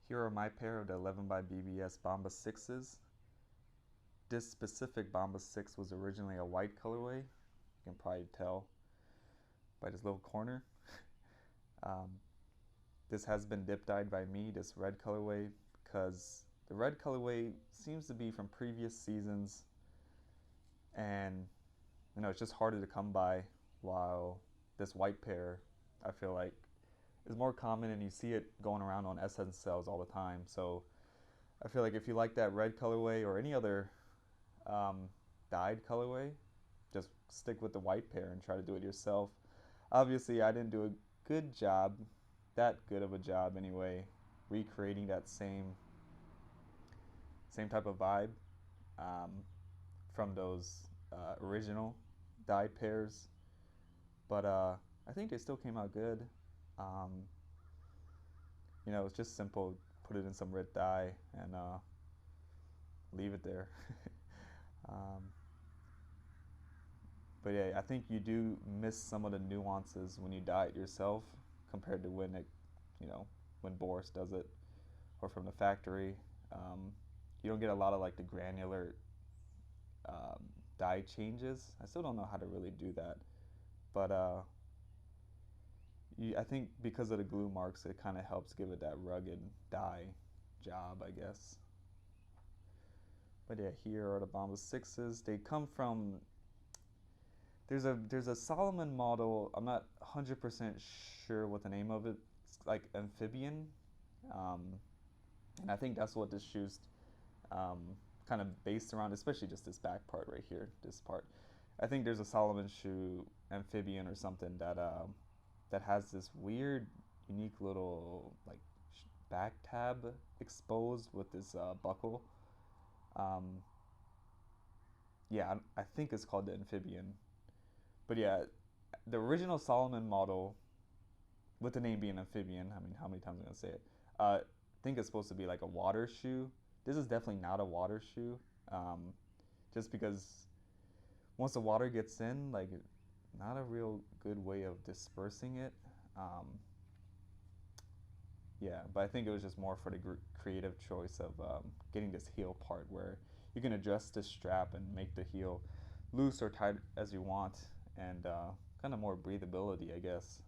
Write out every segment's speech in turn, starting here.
Here are my pair of the 11 by BBS Bamba 6s. This specific Bamba 6 was originally a white colorway. You can probably tell by this little corner. Um, this has been dip dyed by me, this red colorway, because the red colorway seems to be from previous seasons, and it's just harder to come by, while this white pair, I feel like, is more common, and you see it going around on essence sales all the time. So I feel like if you like that red colorway or any other um, dyed colorway, just stick with the white pair and try to do it yourself. Obviously, I didn't do a good job, that good of a job anyway, recreating that same type of vibe um, from those original dyed pairs. But I think they still came out good. Um, it's just simple. Put it in some red dye and leave it there. um, but yeah, I think you do miss some of the nuances when you dye it yourself compared to when Boris does it or from the factory. You don't get a lot of like the granular dye changes. I still don't know how to really do that, but I think because of the glue marks, it kind of helps give it that rugged dye job, I guess. But yeah, here are the Bamba 6s. They come from there's a Solomon model. I'm not 100% sure what the name of it. It's like amphibian, um, and I think that's what this shoe's kind of based around, especially just this back part right here, this part. I think there's a Solomon shoe amphibian or something that has this weird, unique little like back tab exposed with this buckle. Um, yeah, I think it's called the amphibian. But yeah, the original Solomon model, with the name being amphibian, I mean, how many times am I gonna say it? I think it's supposed to be like a water shoe. This is definitely not a water shoe, just because once the water gets in, like, not a real good way of dispersing it. Um, yeah, but I think it was just more for the creative choice of getting this heel part where you can adjust this strap and make the heel loose or tight as you want, and kind of more breathability, I guess.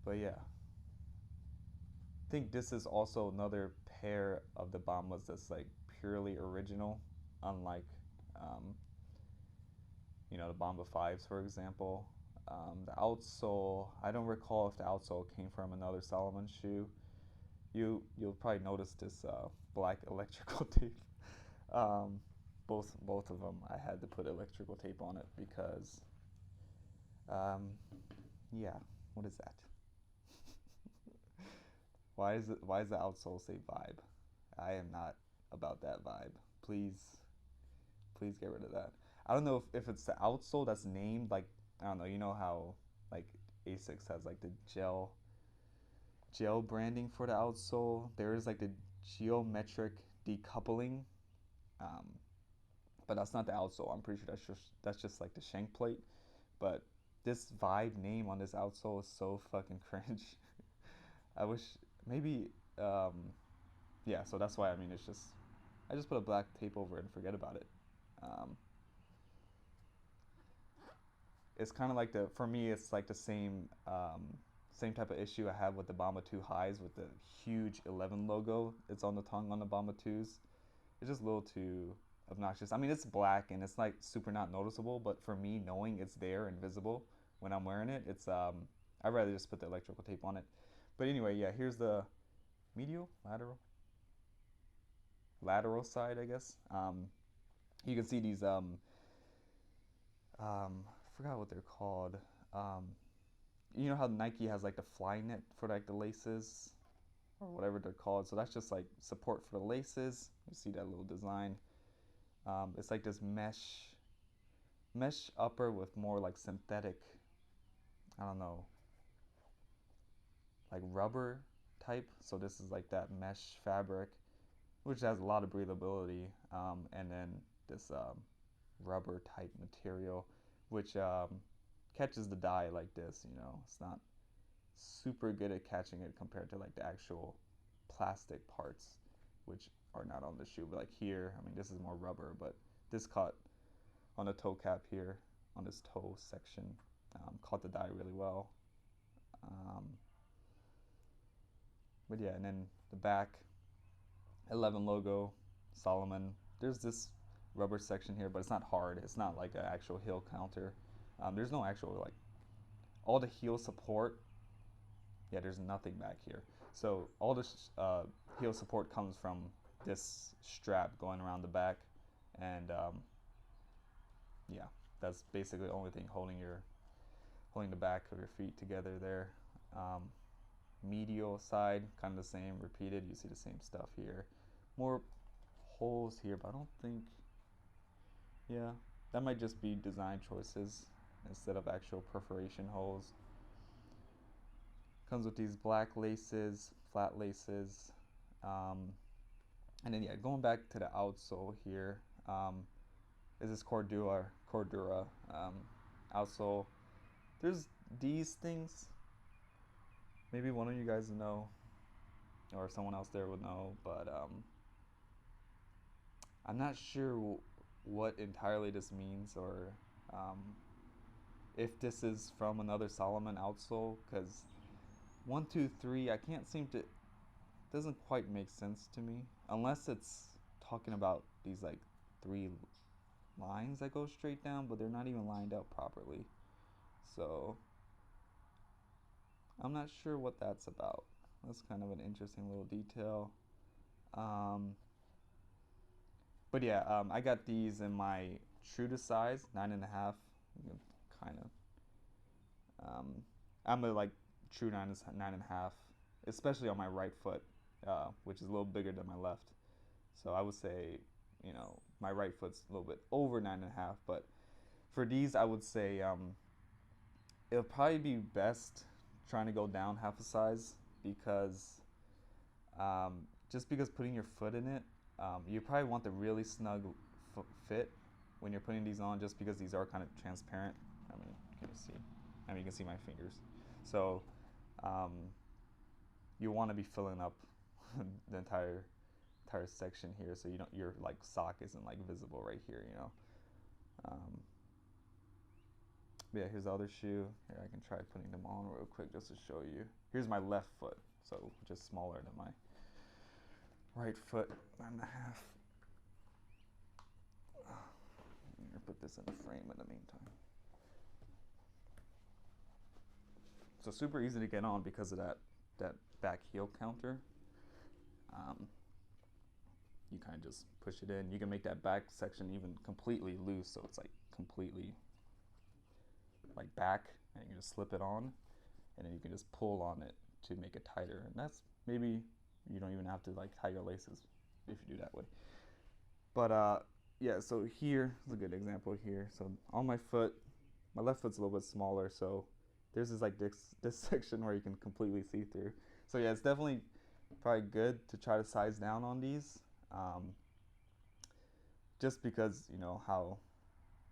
But yeah, I think this is also another pair of the Bombas that's like purely original, unlike um, the Bomba 5s, for example. The outsole, I don't recall if the outsole came from another Solomon shoe. You'll probably notice this black electrical tape. Um, both of them, I had to put electrical tape on it because, um, yeah, what is that? Why is the outsole say vibe? I am not about that vibe. Please get rid of that. I don't know if it's the outsole that's named like, I don't know. You know how like Asics has like the gel branding for the outsole. There is like the geometric decoupling, um, but that's not the outsole. I'm pretty sure that's just like the shank plate. But this Vibe name on this outsole is so fucking cringe. I wish maybe yeah. So that's why, I mean, it's just I just put a black tape over it and forget about it. Um, it's kind of like for me it's like the same type of issue I have with the Bomba 2 highs with the huge 11 logo. It's on the tongue on the Bomba 2s. It's just a little too obnoxious. I mean, it's black and it's like super not noticeable, but for me, knowing it's there and visible when I'm wearing it, it's I'd rather just put the electrical tape on it. But anyway, yeah, here's the medial, lateral side, I guess. You can see these I forgot what they're called. Um, you know how Nike has like the fly net for like the laces or whatever they're called. So that's just like support for the laces. You see that little design. It's like this mesh upper with more like synthetic, I don't know, like rubber type. So this is like that mesh fabric, which has a lot of breathability, and then this rubber type material, which catches the dye like this. It's not super good at catching it compared to like the actual plastic parts, which are not on the shoe. But like here, I mean, this is more rubber, but this caught on the toe cap here, on this toe section, caught the dye really well. Um, but yeah, and then the back, 11 logo, Solomon. There's this rubber section here, but it's not hard. It's not like an actual heel counter. There's no actual like all the heel support. Yeah, there's nothing back here. So all this heel support comes from this strap going around the back, and yeah, that's basically the only thing holding the back of your feet together there. Medial side, kind of the same, repeated. You see the same stuff here. More holes here, but I don't think. Yeah, that might just be design choices instead of actual perforation holes. Comes with these black laces, flat laces, and then yeah, going back to the outsole here, is this Cordura outsole. There's these things. Maybe one of you guys know, or someone else there would know, but I'm not sure what entirely this means, or if this is from another Solomon outsole, because 1, 2, 3, I can't seem to, doesn't quite make sense to me, unless it's talking about these like 3 lines that go straight down, but they're not even lined up properly. So I'm not sure what that's about. That's kind of an interesting little detail. But yeah, I got these in my true to size, 9.5. Kind of. I'm a like true 9.5, especially on my right foot, which is a little bigger than my left. So I would say, my right foot's a little bit over 9.5. But for these, I would say it'll probably be best trying to go down half a size, because just because putting your foot in it, you probably want the really snug fit when you're putting these on, just because these are kind of transparent. I mean, can you see? I mean, you can see my fingers. So you want to be filling up the entire section here, so your like sock isn't like visible right here, yeah, here's the other shoe. Here, I can try putting them on real quick just to show you. Here's my left foot, so just smaller than my right foot, 9.5. I'm gonna put this in the frame in the meantime. So super easy to get on because of that back heel counter. You kind of just push it in. You can make that back section even completely loose, so it's like completely like back, and you can just slip it on, and then you can just pull on it to make it tighter. And that's, maybe you don't even have to like tie your laces if you do that way. But yeah, so here is a good example here. So on my foot, my left foot's a little bit smaller, so there's this section where you can completely see through. So yeah, it's definitely probably good to try to size down on these, just because how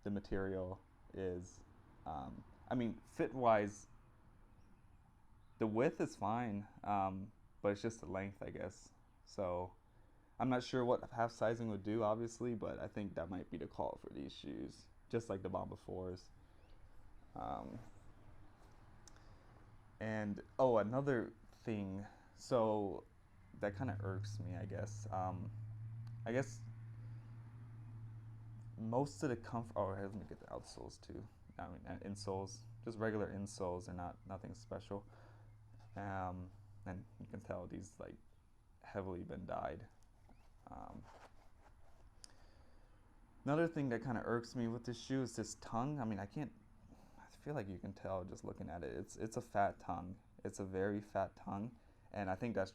the material is. I mean, fit-wise, the width is fine, but it's just the length, I guess. So I'm not sure what half sizing would do, obviously, but I think that might be the call for these shoes, just like the Bamba 4s. And another thing, so that kind of irks me, I guess. I guess most of the comfort. Oh, let me get the outsoles too. I mean, insoles, just regular insoles. They're nothing special. And you can tell these like heavily been dyed. Another thing that kind of irks me with this shoe is this tongue. I mean, I feel like you can tell just looking at it. It's a fat tongue. It's a very fat tongue, and I think that's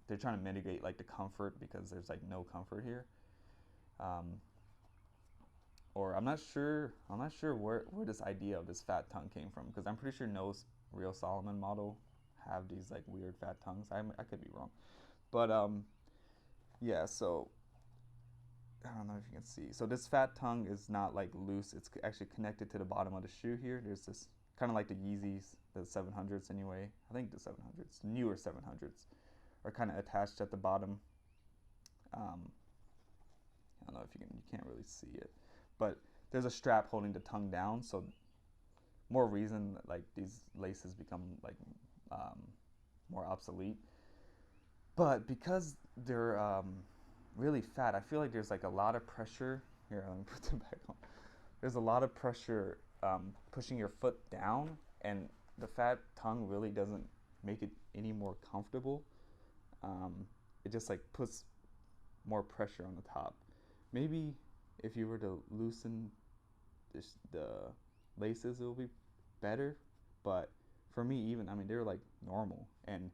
they're trying to mitigate like the comfort, because there's like no comfort here. Or I'm not sure where this idea of this fat tongue came from, because I'm pretty sure no real Solomon model have these like weird fat tongues. I could be wrong, but yeah. So I don't know if you can see. So this fat tongue is not like loose. It's actually connected to the bottom of the shoe here. There's this kind of like the Yeezys the 700s anyway. I think the 700s, newer 700s, are kind of attached at the bottom. I don't know if you can't really see it, but there's a strap holding the tongue down, so more reason like these laces become like more obsolete. But because they're really fat, I feel like there's like a lot of pressure. Here, let me put them back on. There's a lot of pressure pushing your foot down, and the fat tongue really doesn't make it any more comfortable. It just like puts more pressure on the top. Maybe if you were to loosen the laces, it will be better. But for me, even, I mean, they're like normal, and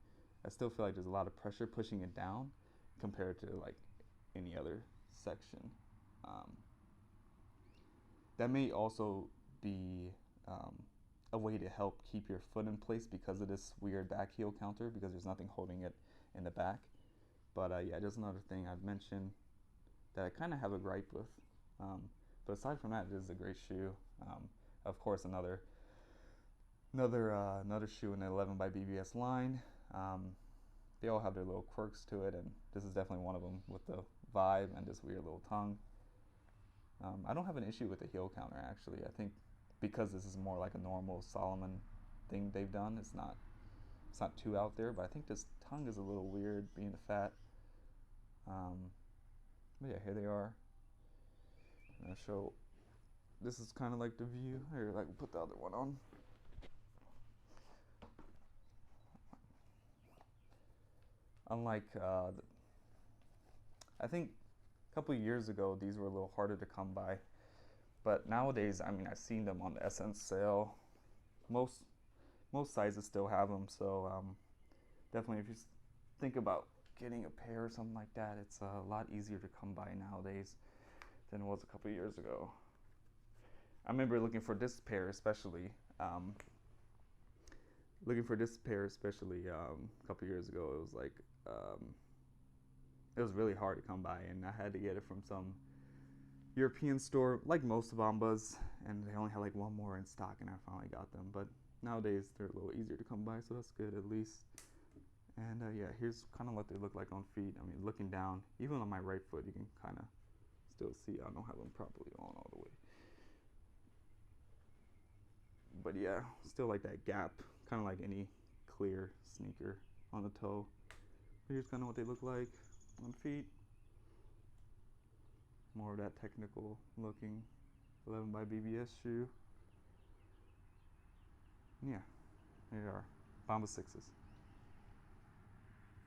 I still feel like there's a lot of pressure pushing it down compared to like any other section. Um, that may also be a way to help keep your foot in place because of this weird back heel counter, because there's nothing holding it in the back. But yeah, there's another thing I'd mention that I kind of have a gripe with. But aside from that, it is a great shoe. Of course, another shoe in the 11 by BBS line. They all have their little quirks to it, and this is definitely one of them with the vibe and this weird little tongue. I don't have an issue with the heel counter, actually. I think because this is more like a normal Solomon thing they've done, it's not too out there, but I think this tongue is a little weird being the fat. But yeah, here they are. I'm gonna show, this is kind of like the view. Here, like, put the other one on. Unlike, I think a couple of years ago, these were a little harder to come by. But nowadays, I mean, I've seen them on the Essence sale. Most sizes still have them, so definitely if you think about getting a pair or something like that, it's a lot easier to come by nowadays than it was a couple of years ago. I remember looking for this pair especially. A couple of years ago. It was like it was really hard to come by, and I had to get it from some European store, like most Bambas, and they only had like one more in stock, and I finally got them. But nowadays they're a little easier to come by, so that's good at least. And yeah, here's kind of what they look like on feet. I mean, looking down, even on my right foot, you can kind of still see I don't have them properly on all the way. But yeah, still like that gap, kind of like any clear sneaker on the toe. Here's kind of what they look like on feet. More of that technical looking 11 by BBS shoe. Yeah, here they are, Bamba 6s.